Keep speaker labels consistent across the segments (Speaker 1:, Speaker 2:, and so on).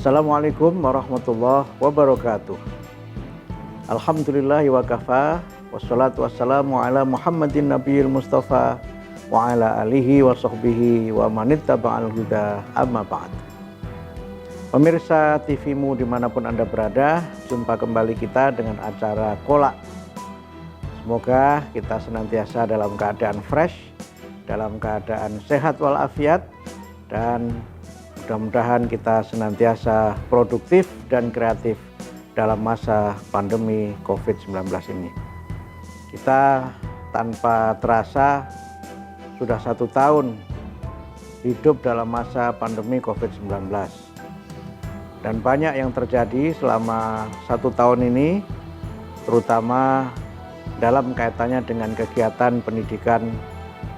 Speaker 1: Assalamualaikum warahmatullahi wabarakatuh. Alhamdulillahi wa kafa, wassalatu wassalamu ala Muhammadin nabiyil mustafa wa ala alihi wa sahbihi wa manittaba'al huda, amma ba'd. Pemirsa TVmu dimanapun Anda berada, jumpa kembali kita dengan acara Kolak. Semoga kita senantiasa dalam keadaan fresh, dalam keadaan sehat walafiat, dan mudah-mudahan kita senantiasa produktif dan kreatif dalam masa pandemi COVID-19 ini. Kita tanpa terasa sudah 1 tahun hidup dalam masa pandemi COVID-19. Dan banyak yang terjadi selama 1 tahun ini, terutama dalam kaitannya dengan kegiatan pendidikan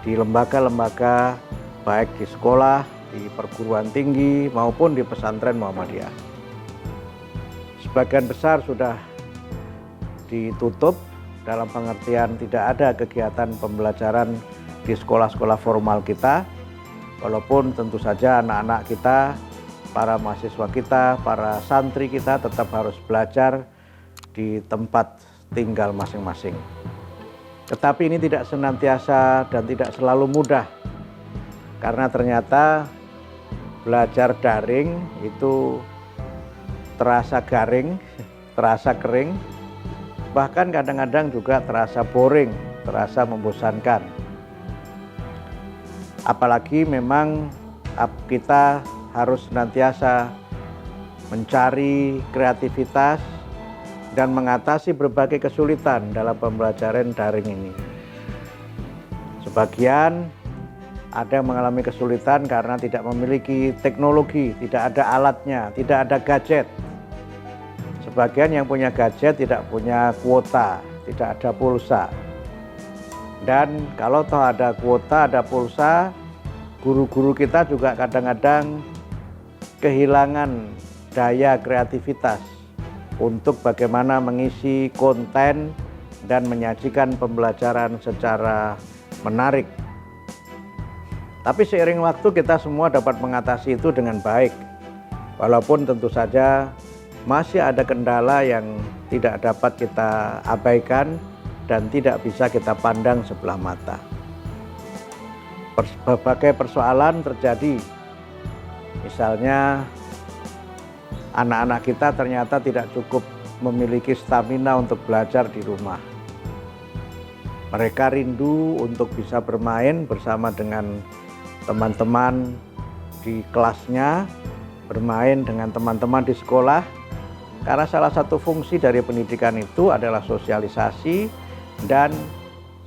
Speaker 1: di lembaga-lembaga baik di sekolah, di perguruan tinggi maupun di pesantren Muhammadiyah. Sebagian besar sudah ditutup dalam pengertian tidak ada kegiatan pembelajaran di sekolah-sekolah formal kita, walaupun tentu saja anak-anak kita, para mahasiswa kita, para santri kita tetap harus belajar di tempat tinggal masing-masing. Tetapi ini tidak senantiasa dan tidak selalu mudah, karena ternyata belajar daring itu terasa garing, terasa kering, bahkan kadang-kadang juga terasa boring, terasa membosankan. Apalagi memang kita harus senantiasa mencari kreativitas dan mengatasi berbagai kesulitan dalam pembelajaran daring ini. Sebagian ada yang mengalami kesulitan karena tidak memiliki teknologi, tidak ada alatnya, tidak ada gadget. Sebagian yang punya gadget tidak punya kuota, tidak ada pulsa. Dan kalau toh ada kuota, ada pulsa, guru-guru kita juga kadang-kadang kehilangan daya kreativitas untuk bagaimana mengisi konten dan menyajikan pembelajaran secara menarik. Tapi seiring waktu kita semua dapat mengatasi itu dengan baik. Walaupun tentu saja masih ada kendala yang tidak dapat kita abaikan dan tidak bisa kita pandang sebelah mata. Berbagai persoalan terjadi. Misalnya anak-anak kita ternyata tidak cukup memiliki stamina untuk belajar di rumah. Mereka rindu untuk bisa bermain bersama dengan teman-teman di kelasnya, bermain dengan teman-teman di sekolah, karena salah satu fungsi dari pendidikan itu adalah sosialisasi, dan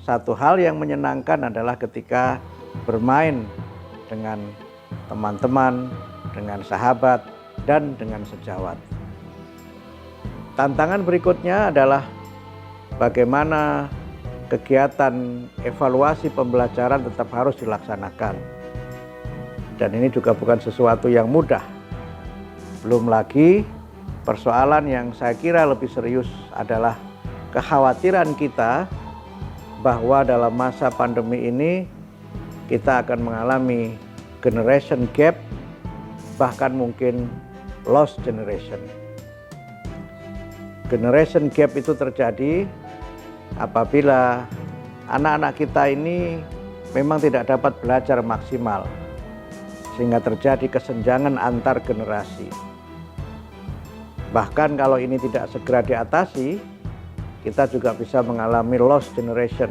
Speaker 1: satu hal yang menyenangkan adalah ketika bermain dengan teman-teman, dengan sahabat, dan dengan sejawat. Tantangan berikutnya adalah bagaimana kegiatan evaluasi pembelajaran tetap harus dilaksanakan. Dan ini juga bukan sesuatu yang mudah. Belum lagi persoalan yang saya kira lebih serius adalah kekhawatiran kita bahwa dalam masa pandemi ini kita akan mengalami generation gap, bahkan mungkin lost generation. Generation gap itu terjadi apabila anak-anak kita ini memang tidak dapat belajar maksimal, sehingga terjadi kesenjangan antar generasi. Bahkan kalau ini tidak segera diatasi, kita juga bisa mengalami lost generation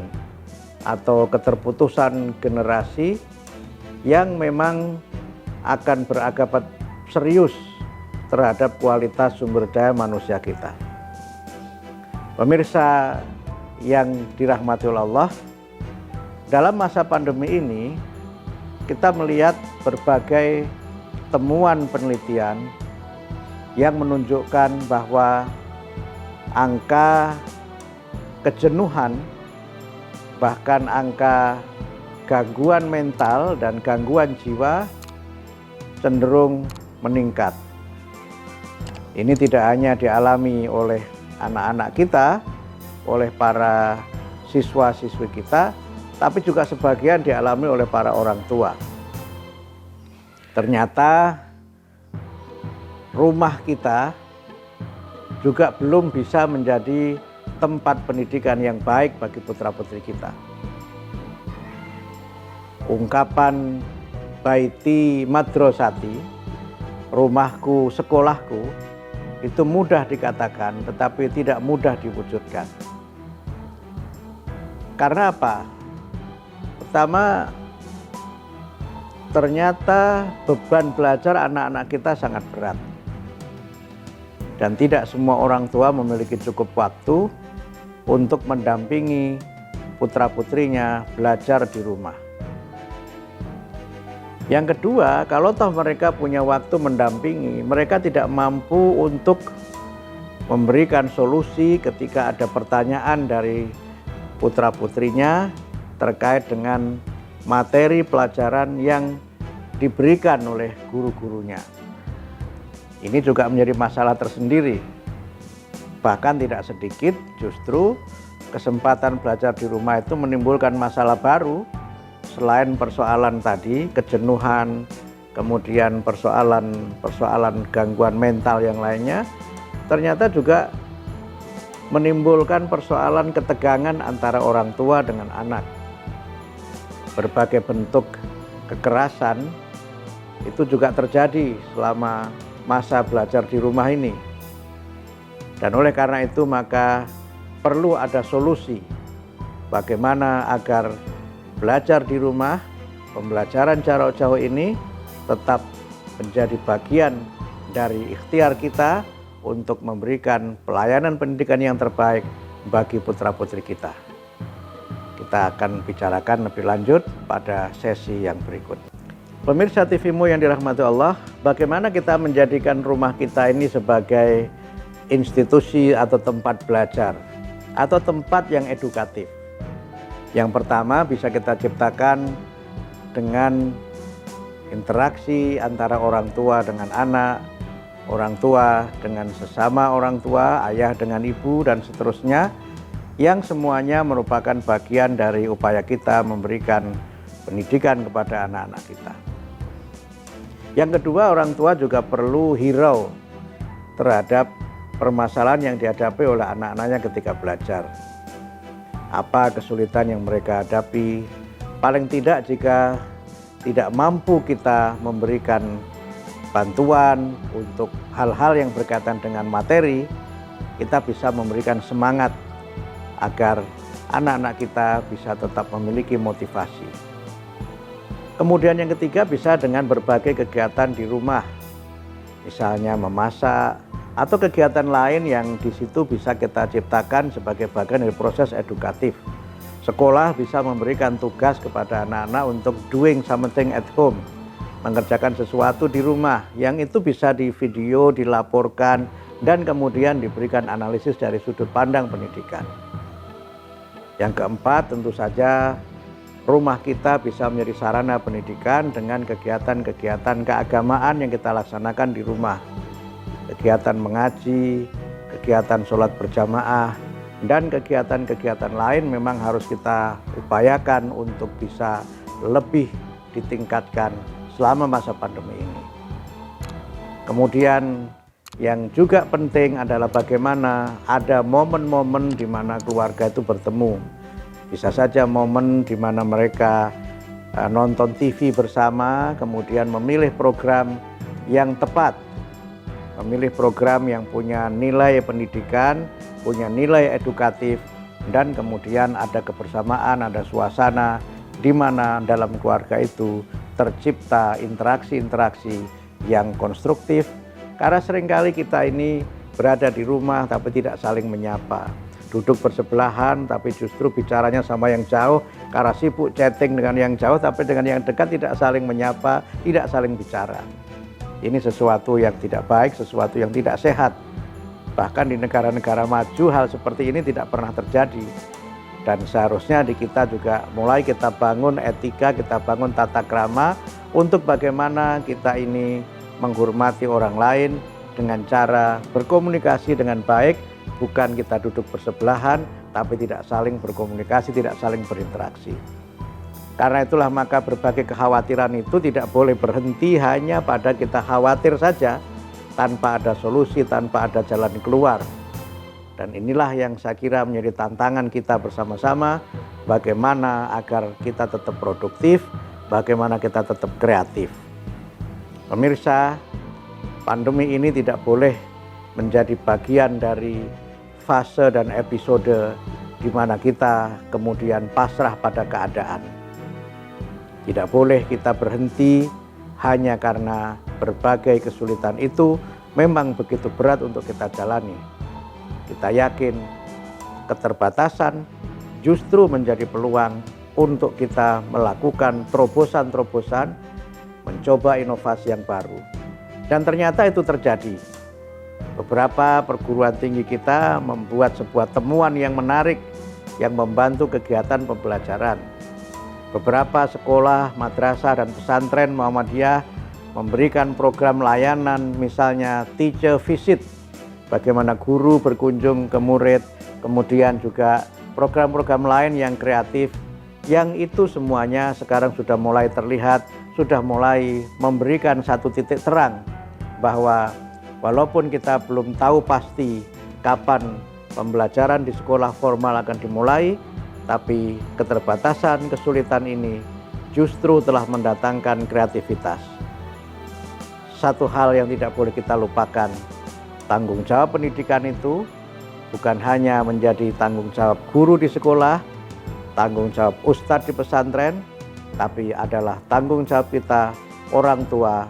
Speaker 1: atau keterputusan generasi yang memang akan berakibat serius terhadap kualitas sumber daya manusia kita. Pemirsa yang dirahmati Allah, dalam masa pandemi ini kita melihat berbagai temuan penelitian yang menunjukkan bahwa angka kejenuhan, bahkan angka gangguan mental dan gangguan jiwa cenderung meningkat. Ini tidak hanya dialami oleh anak-anak kita, oleh para siswa-siswi kita, tapi juga sebagian dialami oleh para orang tua. Ternyata rumah kita juga belum bisa menjadi tempat pendidikan yang baik bagi putra-putri kita. Ungkapan baiti madrasati, rumahku sekolahku, itu mudah dikatakan tetapi tidak mudah diwujudkan. Karena apa? Pertama, ternyata beban belajar anak-anak kita sangat berat. Dan tidak semua orang tua memiliki cukup waktu untuk mendampingi putra-putrinya belajar di rumah. Yang kedua, kalau toh mereka punya waktu mendampingi, mereka tidak mampu untuk memberikan solusi ketika ada pertanyaan dari putra-putrinya terkait dengan materi pelajaran yang diberikan oleh guru-gurunya. Ini juga menjadi masalah tersendiri. Bahkan tidak sedikit justru kesempatan belajar di rumah itu menimbulkan masalah baru. Selain persoalan tadi, kejenuhan, kemudian persoalan gangguan mental yang lainnya, ternyata juga menimbulkan persoalan ketegangan antara orang tua dengan anak. Berbagai bentuk kekerasan itu juga terjadi selama masa belajar di rumah ini. Dan oleh karena itu maka perlu ada solusi bagaimana agar belajar di rumah, pembelajaran jarak jauh ini tetap menjadi bagian dari ikhtiar kita untuk memberikan pelayanan pendidikan yang terbaik bagi putra-putri kita. Kita akan bicarakan lebih lanjut pada sesi yang berikut. Pemirsa TV-mu yang dirahmati Allah, bagaimana kita menjadikan rumah kita ini sebagai institusi atau tempat belajar atau tempat yang edukatif. Yang pertama bisa kita ciptakan dengan interaksi antara orang tua dengan anak, orang tua dengan sesama orang tua, ayah dengan ibu dan seterusnya, yang semuanya merupakan bagian dari upaya kita memberikan pendidikan kepada anak-anak kita. Yang kedua, orang tua juga perlu hirau terhadap permasalahan yang dihadapi oleh anak-anaknya ketika belajar. Apa kesulitan yang mereka hadapi? Paling tidak jika tidak mampu kita memberikan bantuan untuk hal-hal yang berkaitan dengan materi, kita bisa memberikan semangat agar anak-anak kita bisa tetap memiliki motivasi. Kemudian yang ketiga bisa dengan berbagai kegiatan di rumah, misalnya memasak atau kegiatan lain yang di situ bisa kita ciptakan sebagai bagian dari proses edukatif. Sekolah bisa memberikan tugas kepada anak-anak untuk doing something at home, mengerjakan sesuatu di rumah, yang itu bisa di video, dilaporkan, dan kemudian diberikan analisis dari sudut pandang pendidikan. Yang keempat, tentu saja rumah kita bisa menjadi sarana pendidikan dengan kegiatan-kegiatan keagamaan yang kita laksanakan di rumah. Kegiatan mengaji, kegiatan sholat berjamaah, dan kegiatan-kegiatan lain memang harus kita upayakan untuk bisa lebih ditingkatkan selama masa pandemi ini. Kemudian yang juga penting adalah bagaimana ada momen-momen di mana keluarga itu bertemu. Bisa saja momen di mana mereka nonton TV bersama, kemudian memilih program yang tepat, memilih program yang punya nilai pendidikan, punya nilai edukatif, dan kemudian ada kebersamaan, ada suasana di mana dalam keluarga itu tercipta interaksi-interaksi yang konstruktif. Karena seringkali kita ini berada di rumah tapi tidak saling menyapa. Duduk bersebelahan tapi justru bicaranya sama yang jauh, karena sibuk chatting dengan yang jauh tapi dengan yang dekat tidak saling menyapa, tidak saling bicara. Ini sesuatu yang tidak baik, sesuatu yang tidak sehat. Bahkan di negara-negara maju hal seperti ini tidak pernah terjadi. Dan seharusnya di kita juga mulai kita bangun etika, kita bangun tata krama untuk bagaimana kita ini menghormati orang lain dengan cara berkomunikasi dengan baik. Bukan kita duduk bersebelahan, tapi tidak saling berkomunikasi, tidak saling berinteraksi. Karena itulah maka berbagai kekhawatiran itu tidak boleh berhenti hanya pada kita khawatir saja, tanpa ada solusi, tanpa ada jalan keluar. Dan inilah yang saya kira menjadi tantangan kita bersama-sama, bagaimana agar kita tetap produktif, bagaimana kita tetap kreatif. Pemirsa, pandemi ini tidak boleh menjadi bagian dari fase dan episode di mana kita kemudian pasrah pada keadaan. Tidak boleh kita berhenti hanya karena berbagai kesulitan itu memang begitu berat untuk kita jalani. Kita yakin keterbatasan justru menjadi peluang untuk kita melakukan terobosan-terobosan, mencoba inovasi yang baru. Dan ternyata itu terjadi. Beberapa perguruan tinggi kita membuat sebuah temuan yang menarik yang membantu kegiatan pembelajaran. Beberapa sekolah, madrasah, dan pesantren Muhammadiyah memberikan program layanan, misalnya teacher visit, bagaimana guru berkunjung ke murid, kemudian juga program-program lain yang kreatif, yang itu semuanya sekarang sudah mulai terlihat, sudah mulai memberikan satu titik terang bahwa walaupun kita belum tahu pasti kapan pembelajaran di sekolah formal akan dimulai, tapi keterbatasan, kesulitan ini justru telah mendatangkan kreativitas. Satu hal yang tidak boleh kita lupakan, tanggung jawab pendidikan itu bukan hanya menjadi tanggung jawab guru di sekolah, tanggung jawab ustadz di pesantren, tapi adalah tanggung jawab kita orang tua,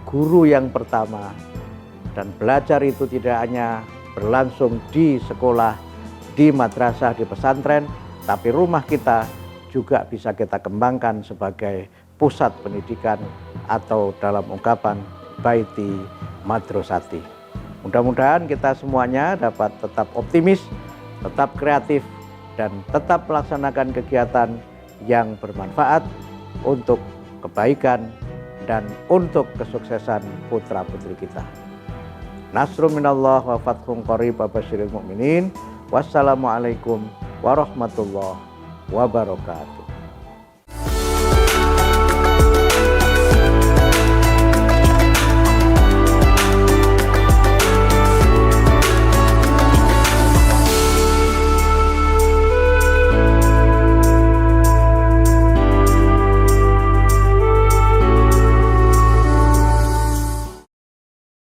Speaker 1: guru yang pertama. Dan belajar itu tidak hanya berlangsung di sekolah, di madrasah, di pesantren, tapi rumah kita juga bisa kita kembangkan sebagai pusat pendidikan atau dalam ungkapan baiti madrasati. Mudah-mudahan kita semuanya dapat tetap optimis, tetap kreatif, dan tetap melaksanakan kegiatan yang bermanfaat untuk kebaikan dan untuk kesuksesan putra-putri kita. Nasrun minallah wa fathun qarib wa basyiril mu'minin. Wassalamualaikum warahmatullahi wabarakatuh.